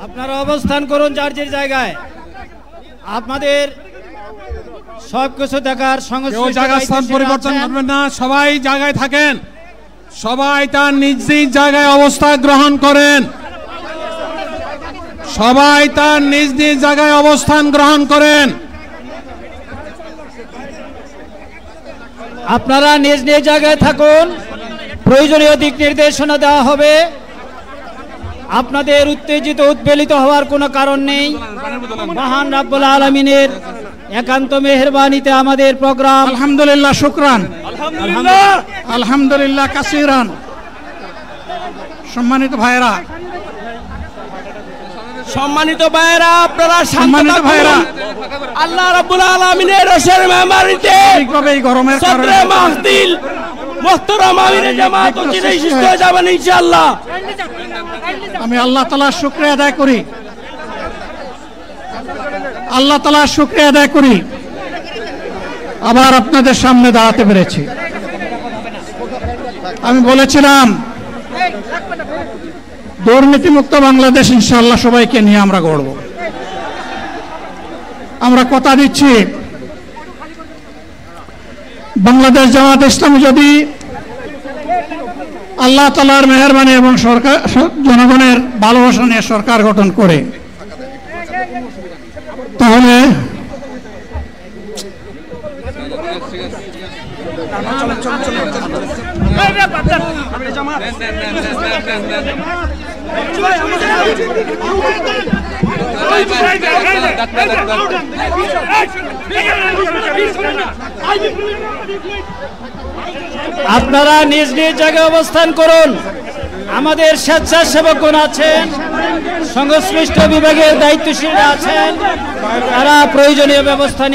আপনারা অবস্থান করুন যার যার জায়গায়। আপনাদের সবকিছু দেখার সংস্কৃতি জায়গা স্থান পরিবর্তন করবেন না, সবাই জায়গায় থাকেন, সবাই তার নিজ নিজ জায়গায় অবস্থান গ্রহণ করেন, সবাই তার নিজ নিজ জায়গায় অবস্থান গ্রহণ করেন। আপনারা নিজ নিজ জায়গায় থাকুন, প্রয়োজনীয় দিক নির্দেশনা দেওয়া হবে। আপনাদের উত্তেজিত উদ্বেলিত হওয়ার কোনো কারণ নেই। মহান রাব্বুল আলামিনের একান্ত মেহেরবানিতে আমাদের প্রোগ্রাম আলহামদুলিল্লাহ, শুকরান, আলহামদুলিল্লাহ কাসিরান। সম্মানিত ভাইরা, আপনারা সম্মানিত ভাইরা, আল্লাহ রাব্বুল আলামিনের রসের মেহমানিতে ঠিকভাবে এই গরমের কারণে মাহফিল মুহতারাম আমিরে জামাত অচিরেই সুস্থ হয়ে যাবেন ইনশাআল্লাহ। আমি আল্লাহ তাআলার শুকরিয়া আদায় করি, আল্লাহ তাআলার শুকরিয়া আদায় করি আবার আপনাদের সামনে দাঁড়াতে পেরেছি। আমি বলেছিলাম দুর্নীতিমুক্ত বাংলাদেশ ইনশাআল্লাহ সবাইকে নিয়ে আমরা গড়ব। আমরা কথা দিচ্ছি, বাংলাদেশ জামাত ইসলামী যদি আল্লাহ তাআলার মেহেরবানি এবং সরকার জনগণের ভালোবাসা নিয়ে সরকার গঠন করে, তাহলে আপনারা নিজ নিজ জায়গায় অবস্থান করুন। আমাদের স্বেচ্ছাসেবকগণ আছেন, সংশ্লিষ্ট বিভাগের দায়িত্বশীলরা আছেন, তারা প্রয়োজনীয় ব্যবস্থা